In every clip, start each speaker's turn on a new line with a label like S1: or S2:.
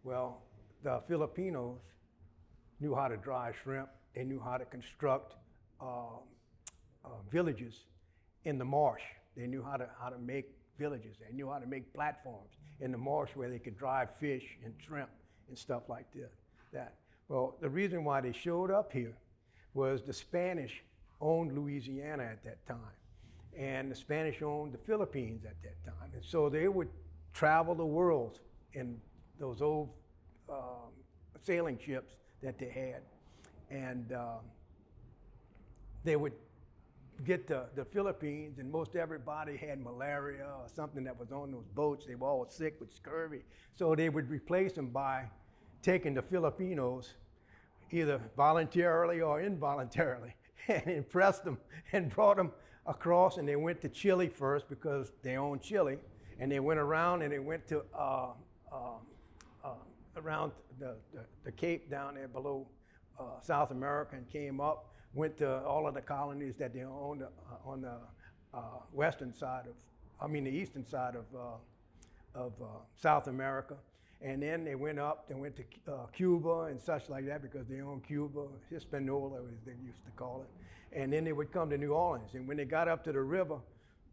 S1: Well, the Filipinos knew how to dry shrimp. They knew how to construct uh, villages in the marsh. They knew how to make villages. They knew how to make platforms in the marsh where they could dry fish and shrimp and stuff like that. Well, the reason why they showed up here was the Spanish owned Louisiana at that time, and the Spanish owned the Philippines at that time. And so they would travel the world in those old sailing ships that they had. And they would get the Philippines, and most everybody had malaria or something that was on those boats. They were all sick with scurvy. So they would replace them by taking the Filipinos, either voluntarily or involuntarily, and impressed them and brought them across. And they went to Chile first because they owned Chile. And they went around and they went to around the Cape down there below South America, and came up, went to all of the colonies that they owned on the western side the eastern side of South America. And then they went up, they went to Cuba and such like that, because they owned Cuba, Hispaniola, as they used to call it. And then they would come to New Orleans. And when they got up to the river,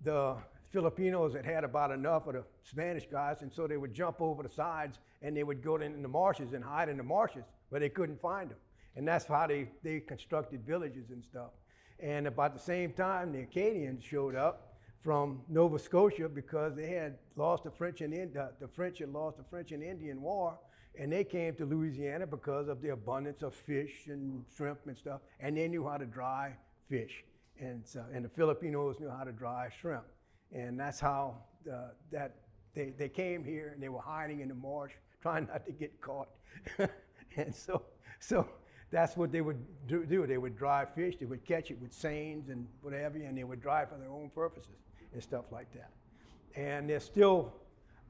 S1: the Filipinos had about enough of the Spanish guys, and so they would jump over the sides and they would go in the marshes and hide in the marshes, but they couldn't find them. And that's how they constructed villages and stuff. And about the same time, the Acadians showed up from Nova Scotia, because they had lost the French and the French had lost the French and Indian War, and they came to Louisiana because of the abundance of fish and shrimp and stuff, and they knew how to dry fish, and the Filipinos knew how to dry shrimp. And that's how they came here, and they were hiding in the marsh, trying not to get caught. And so that's what they would do. They would dry fish. They would catch it with seines and whatever, and they would dry for their own purposes and stuff like that. And they're still,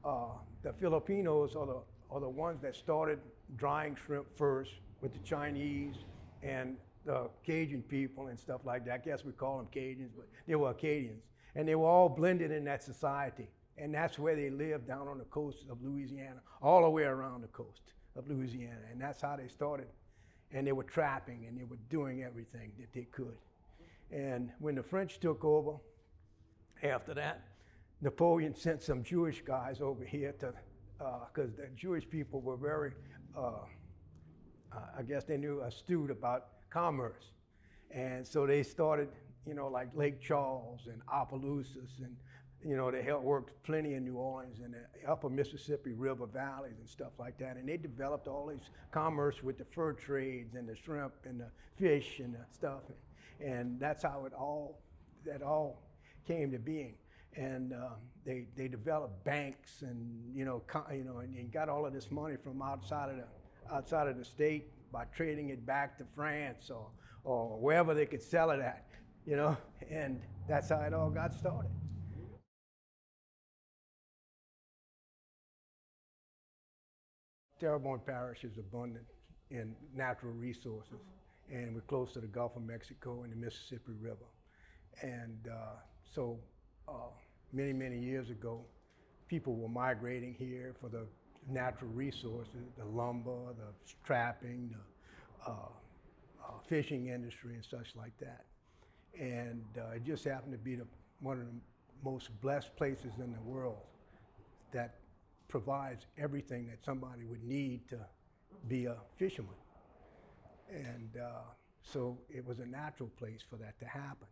S1: the Filipinos are the ones that started drying shrimp first, with the Chinese and the Cajun people and stuff like that. I guess we call them Cajuns, but they were Acadians. And they were all blended in that society. And that's where they lived, down on the coast of Louisiana, all the way around the coast of Louisiana. And that's how they started. And they were trapping, and they were doing everything that they could. And when the French took over, after that, Napoleon sent some Jewish guys over here to, because the Jewish people were very, I guess they knew astute about commerce. And so they started, like Lake Charles and Opelousas, and, they worked plenty in New Orleans and the upper Mississippi River valleys and stuff like that. And they developed all this commerce with the fur trades and the shrimp and the fish and the stuff. And that's how that all came to being. And they developed banks and, and got all of this money from outside of the state by trading it back to France or wherever they could sell it at, and that's how it all got started. Terrebonne Parish is abundant in natural resources, and we're close to the Gulf of Mexico and the Mississippi River. And so many, many years ago, people were migrating here for the natural resources, the lumber, the trapping, the fishing industry and such like that. And it just happened to be one of the most blessed places in the world that provides everything that somebody would need to be a fisherman. And so it was a natural place for that to happen.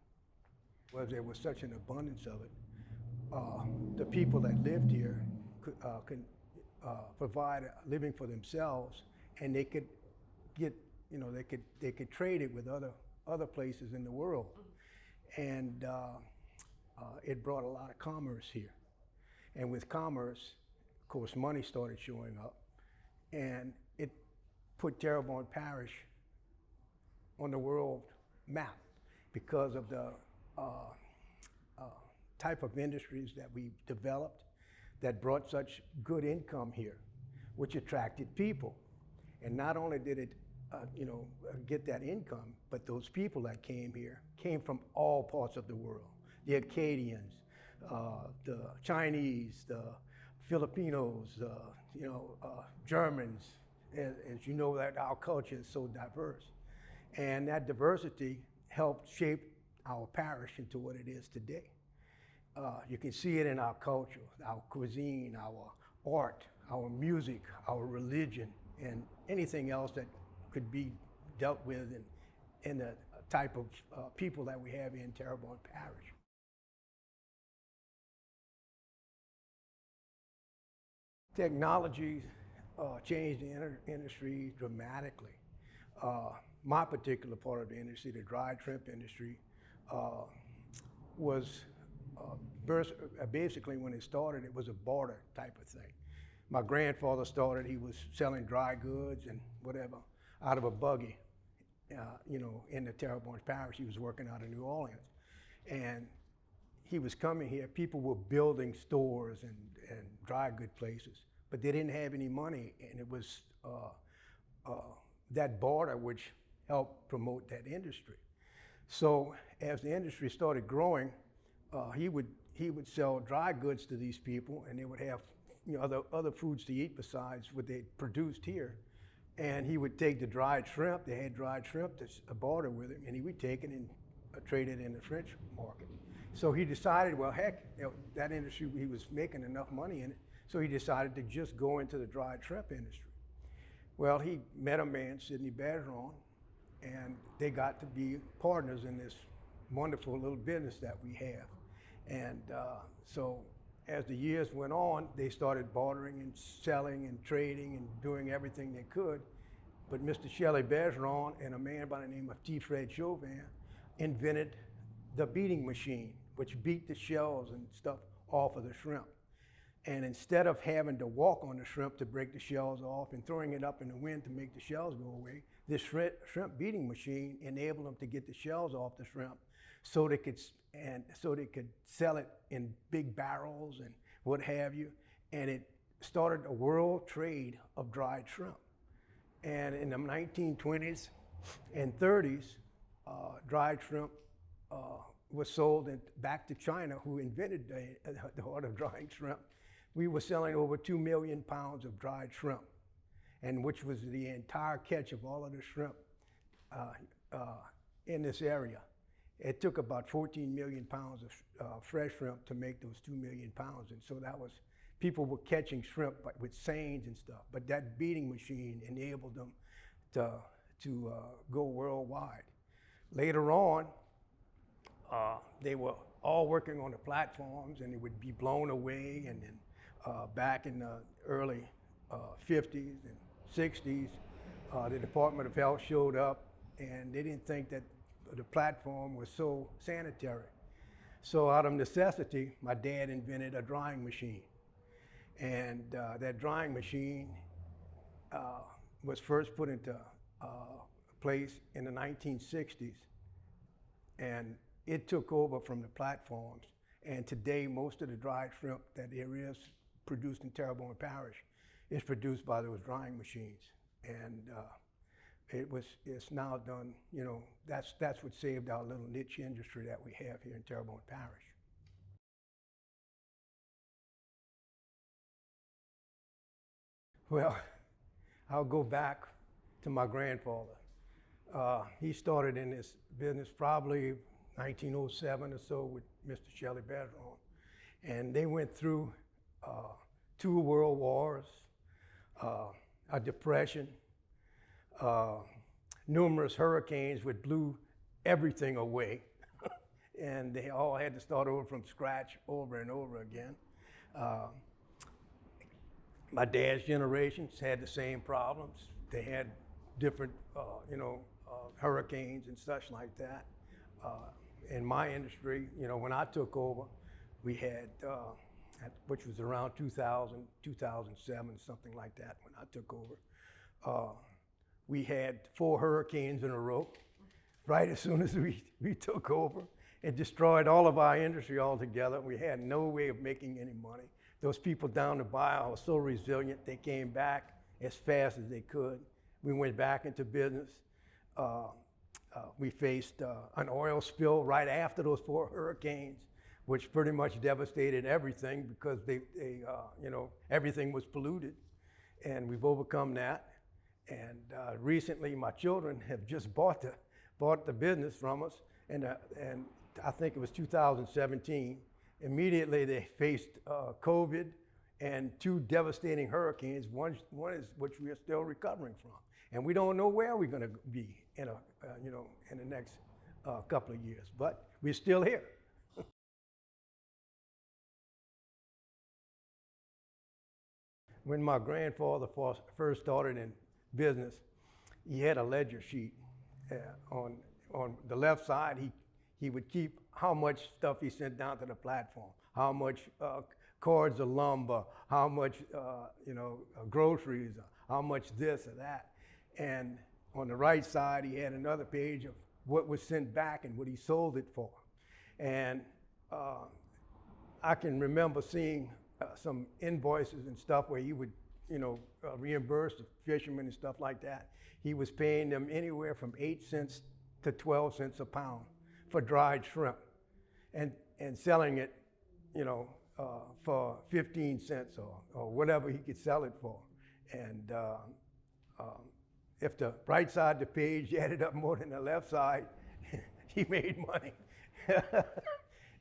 S1: Well, there was such an abundance of it. The people that lived here could provide a living for themselves, and they could get, they could trade it with other places in the world. And it brought a lot of commerce here. And with commerce, of course, money started showing up, and it put Terrebonne Parish on the world map because of the type of industries that we developed that brought such good income here, which attracted people. And not only did it get that income, but those people that came here came from all parts of the world. The Acadians, the Chinese, the Filipinos, Germans, as you know that our culture is so diverse. And that diversity helped shape our parish into what it is today. You can see it in our culture, our cuisine, our art, our music, our religion, and anything else that could be dealt with in the type of people that we have in Terrebonne Parish. Technology changed the industry dramatically. My particular part of the industry, the dried shrimp industry, was basically when it started, it was a barter type of thing. My grandfather started, he was selling dry goods and whatever out of a buggy, in the Terrebonne Parish. He was working out of New Orleans. And he was coming here, people were building stores and dry good places, but they didn't have any money, and it was that barter which helped promote that industry. So as the industry started growing, he would sell dry goods to these people, and they would have other foods to eat besides what they produced here. And he would take the dried shrimp, they had dried shrimp to barter with him, and he would take it and trade it in the French market. So he decided, well, heck, that industry, he was making enough money in it, so he decided to just go into the dried shrimp industry. Well, he met a man, Sidney Bergeron, and they got to be partners in this wonderful little business that we have. And so as the years went on, they started bartering and selling and trading and doing everything they could. But Mr. Shelley Bergeron and a man by the name of T. Fred Chauvin invented the beating machine, which beat the shells and stuff off of the shrimp. And instead of having to walk on the shrimp to break the shells off and throwing it up in the wind to make the shells go away, this shrimp beating machine enabled them to get the shells off the shrimp so they could sell it in big barrels and what have you. And it started a world trade of dried shrimp. And in the 1920s and 30s, dried shrimp was sold back to China, who invented the art of drying shrimp. We were selling over 2 million pounds of dried shrimp, and which was the entire catch of all of the shrimp in this area. It took about 14 million pounds of fresh shrimp to make those 2 million pounds. And so that was, people were catching shrimp with seines and stuff, but that beating machine enabled them to go worldwide. Later on, they were all working on the platforms, and it would be blown away. And then back in the early 50s and 60s, the Department of Health showed up, and they didn't think that the platform was so sanitary. So out of necessity, my dad invented a drying machine. And that drying machine was first put into place in the 1960s. And it took over from the platforms. And today, most of the dried shrimp that there is produced in Terrebonne Parish is produced by those drying machines. And it's now done, that's what saved our little niche industry that we have here in Terrebonne Parish. Well, I'll go back to my grandfather. He started in this business probably 1907 or so with Mr. Shelley Bergeron. And they went through 2 world wars, a depression, numerous hurricanes which blew everything away. And they all had to start over from scratch over and over again. My dad's generations had the same problems. They had different, hurricanes and such like that. In my industry, when I took over, we had, which was around 2000, 2007, something like that when I took over. We had 4 hurricanes in a row, right as soon as we took over. It destroyed all of our industry altogether. We had no way of making any money. Those people down the bayou were so resilient, they came back as fast as they could. We went back into business. We faced an oil spill right after those 4 hurricanes. which pretty much devastated everything because everything was polluted. And we've overcome that. And recently, my children have just bought the business from us, and I think it was 2017. Immediately, they faced COVID and two devastating hurricanes. One is which we are still recovering from, and we don't know where we're going to be in the next couple of years. But we're still here. When my grandfather first started in business, he had a ledger sheet. On the left side, he would keep how much stuff he sent down to the platform, how much cords of lumber, how much groceries, how much this or that. And on the right side, he had another page of what was sent back and what he sold it for. And I can remember seeing some invoices and stuff where he would, reimburse the fishermen and stuff like that. He was paying them anywhere from 8 cents to 12 cents a pound for dried shrimp, and selling it, for 15 cents or whatever he could sell it for. And if the right side of the page added up more than the left side, he made money.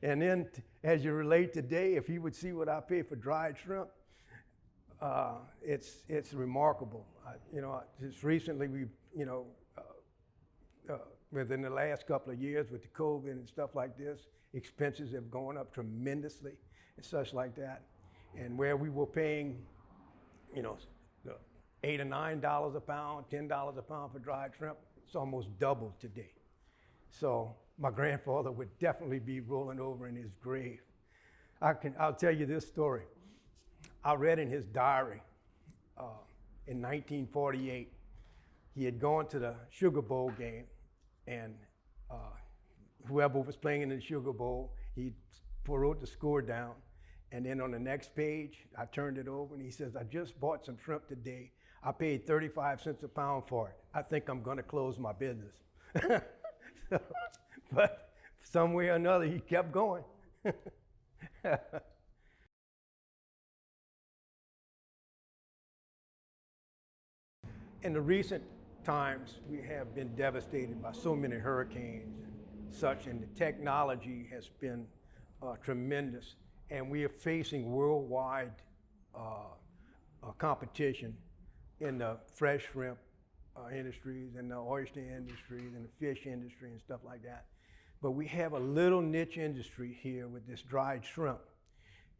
S1: And then, as you relate today, if he would see what I pay for dried shrimp, it's remarkable. Just recently, within the last couple of years with the COVID and stuff like this, expenses have gone up tremendously and such like that. And where we were paying, $8 or $9 a pound, $10 a pound for dried shrimp, it's almost doubled today. So my grandfather would definitely be rolling over in his grave. I'll tell you this story. I read in his diary in 1948, he had gone to the Sugar Bowl game, and whoever was playing in the Sugar Bowl, he wrote the score down. And then on the next page, I turned it over, and he says, I just bought some shrimp today. I paid 35 cents a pound for it. I think I'm going to close my business. But some way or another, he kept going. In the recent times, we have been devastated by so many hurricanes and such, and the technology has been tremendous. And we are facing worldwide competition in the fresh shrimp industries and the oyster industries and the fish industry and stuff like that. But we have a little niche industry here with this dried shrimp,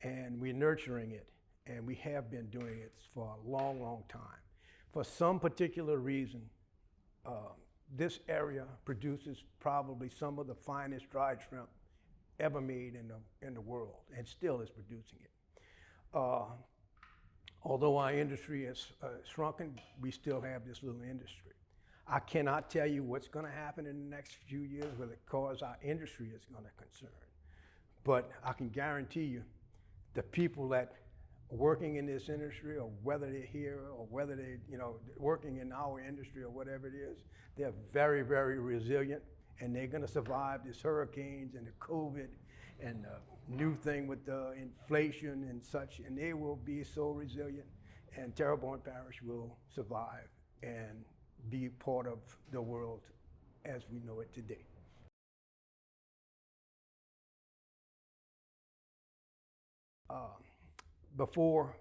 S1: and we're nurturing it, and we have been doing it for a long, long time. For some particular reason, this area produces probably some of the finest dried shrimp ever made in the world, and still is producing it. Although our industry has shrunken, we still have this little industry. I cannot tell you what's going to happen in the next few years with it, cause our industry is going to concern. But I can guarantee you, the people that are working in this industry, or whether they're here, or whether they're working in our industry, or whatever it is, they're very, very resilient, and they're going to survive these hurricanes and the COVID and the new thing with the inflation and such, and they will be so resilient, and Terrebonne Parish will survive and be part of the world as we know it today. Before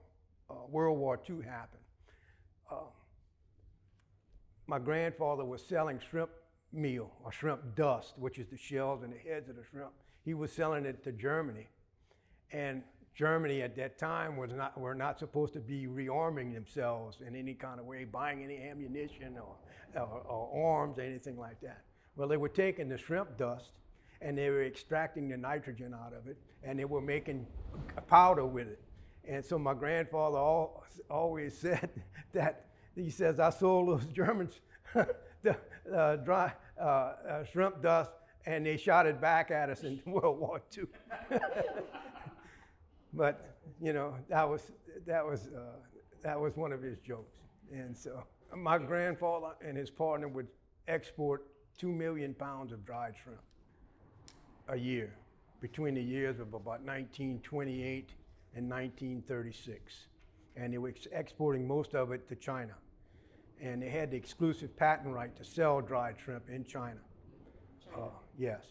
S1: World War II happened, my grandfather was selling shrimp meal or shrimp dust, which is the shells and the heads of the shrimp. He was selling it to Germany, and Germany at that time were not supposed to be rearming themselves in any kind of way, buying any ammunition or arms or anything like that. Well, they were taking the shrimp dust and they were extracting the nitrogen out of it, and they were making powder with it. And so my grandfather always said that, he says, I sold those Germans the dry shrimp dust, and they shot it back at us in World War II. But that was one of his jokes. And so my grandfather and his partner would export 2 million pounds of dried shrimp a year. between the years of about 1928 and 1936. And they were exporting most of it to China. And they had the exclusive patent right to sell dried shrimp in China. Yes.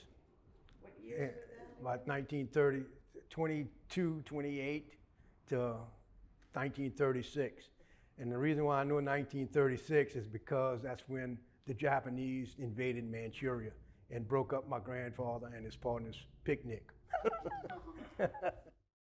S2: What years were that?
S1: About 1930, 22, 28 to 1936. And the reason why I know 1936 is because that's when the Japanese invaded Manchuria and broke up my grandfather and his partner's picnic.